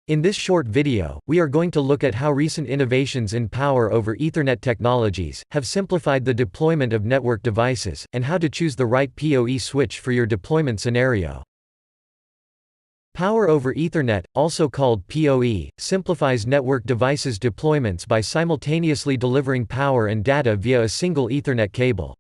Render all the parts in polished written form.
In this short video, we are going to look at how recent innovations in Power over Ethernet technologies have simplified the deployment of network devices, and how to choose the right PoE switch for your deployment scenario. Power over Ethernet, also called PoE, simplifies network devices' deployments by simultaneously delivering power and data via a single Ethernet cable.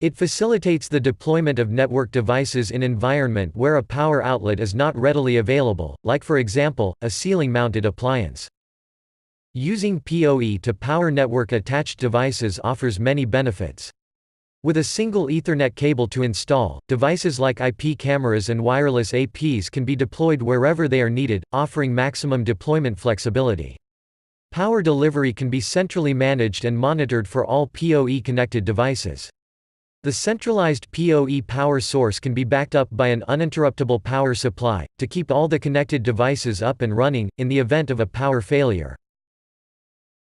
It facilitates the deployment of network devices in environment where a power outlet is not readily available, like for example, a ceiling-mounted appliance. Using PoE to power network-attached devices offers many benefits. With a single Ethernet cable to install, devices like IP cameras and wireless APs can be deployed wherever they are needed, offering maximum deployment flexibility. Power delivery can be centrally managed and monitored for all PoE-connected devices. The centralized PoE power source can be backed up by an uninterruptible power supply, to keep all the connected devices up and running, in the event of a power failure.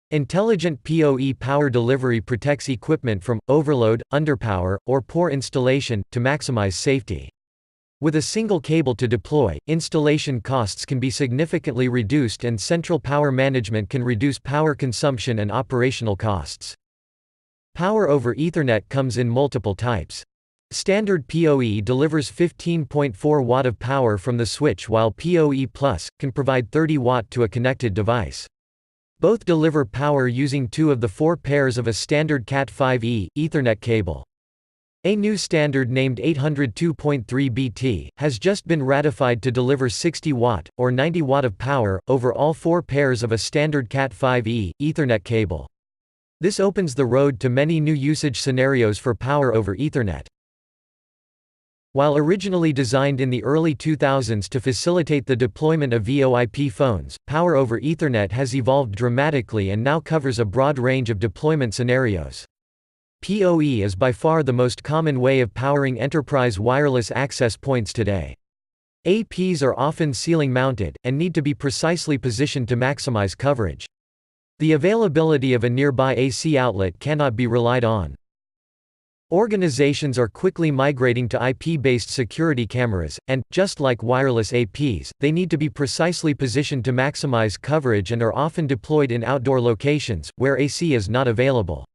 Intelligent PoE power delivery protects equipment from overload, underpower, or poor installation, to maximize safety. With a single cable to deploy, installation costs can be significantly reduced and central power management can reduce power consumption and operational costs. Power over Ethernet comes in multiple types. Standard PoE delivers 15.4 watt of power from the switch, while PoE Plus can provide 30 watt to a connected device. Both deliver power using 2 of the 4 pairs of a standard Cat5e Ethernet cable. A new standard named 802.3bt has just been ratified to deliver 60 watt, or 90 watt of power, over all 4 pairs of a standard Cat5e Ethernet cable. This opens the road to many new usage scenarios for Power over Ethernet. While originally designed in the early 2000s to facilitate the deployment of VoIP phones, Power over Ethernet has evolved dramatically and now covers a broad range of deployment scenarios. PoE is by far the most common way of powering enterprise wireless access points today. APs are often ceiling-mounted, and need to be precisely positioned to maximize coverage. The availability of a nearby AC outlet cannot be relied on. Organizations are quickly migrating to IP-based security cameras, and, just like wireless APs, they need to be precisely positioned to maximize coverage and are often deployed in outdoor locations, where AC is not available.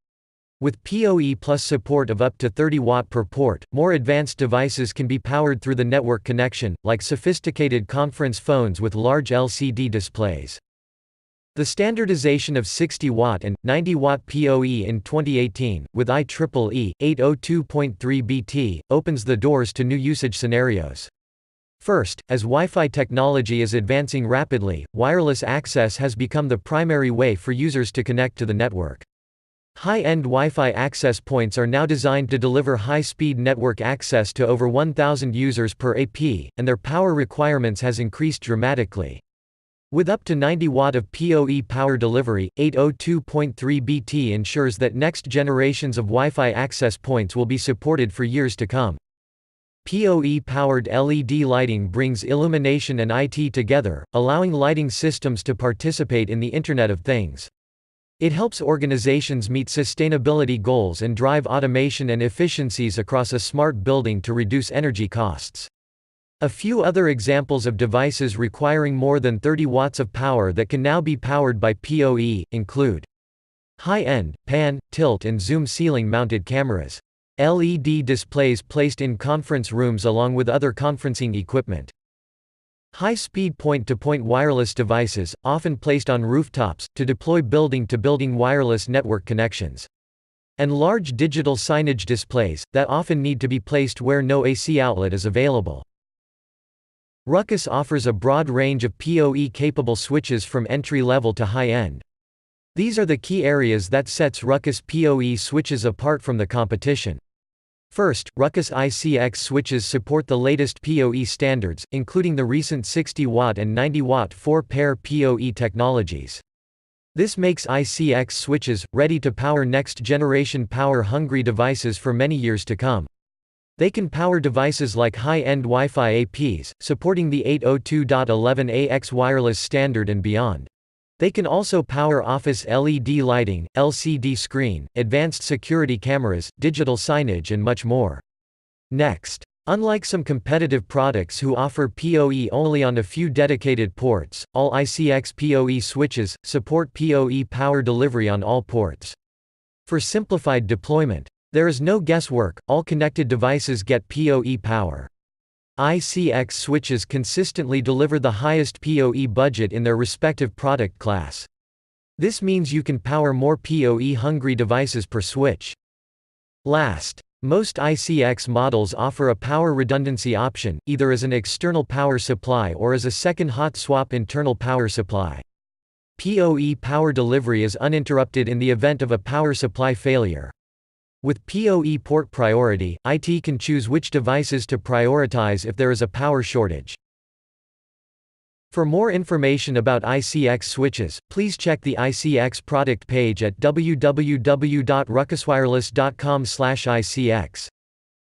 With PoE Plus support of up to 30 watt per port, more advanced devices can be powered through the network connection, like sophisticated conference phones with large LCD displays. The standardization of 60 watt and 90 watt PoE in 2018, with IEEE 802.3bt, opens the doors to new usage scenarios. First, as Wi-Fi technology is advancing rapidly, wireless access has become the primary way for users to connect to the network. High-end Wi-Fi access points are now designed to deliver high-speed network access to over 1,000 users per AP, and their power requirements has increased dramatically. With up to 90 watt of PoE power delivery, 802.3bt ensures that next generations of Wi-Fi access points will be supported for years to come. PoE-powered LED lighting brings illumination and IT together, allowing lighting systems to participate in the Internet of Things. It helps organizations meet sustainability goals and drive automation and efficiencies across a smart building to reduce energy costs. A few other examples of devices requiring more than 30 watts of power that can now be powered by PoE include high-end, pan, tilt and zoom ceiling-mounted cameras, LED displays placed in conference rooms along with other conferencing equipment, high-speed point-to-point wireless devices, often placed on rooftops, to deploy building-to-building wireless network connections, and large digital signage displays, that often need to be placed where no AC outlet is available. Ruckus offers a broad range of PoE-capable switches from entry-level to high-end. These are the key areas that sets Ruckus PoE switches apart from the competition. First, Ruckus ICX switches support the latest PoE standards, including the recent 60 watt and 90 watt 4-pair PoE technologies. This makes ICX switches ready to power next-generation power-hungry devices for many years to come. They can power devices like high-end Wi-Fi APs, supporting the 802.11ax wireless standard and beyond. They can also power office LED lighting, LCD screen, advanced security cameras, digital signage and much more. Next, Unlike some competitive products who offer PoE only on a few dedicated ports, all ICX PoE switches support PoE power delivery on all ports. For simplified deployment, there is no guesswork, all connected devices get PoE power. ICX switches consistently deliver the highest PoE budget in their respective product class. This means you can power more PoE-hungry devices per switch. Last, most ICX models offer a power redundancy option, either as an external power supply or as a second hot swap internal power supply. PoE power delivery is uninterrupted in the event of a power supply failure. With PoE port priority, IT can choose which devices to prioritize if there is a power shortage. For more information about ICX switches, please check the ICX product page at www.ruckuswireless.com/ICX.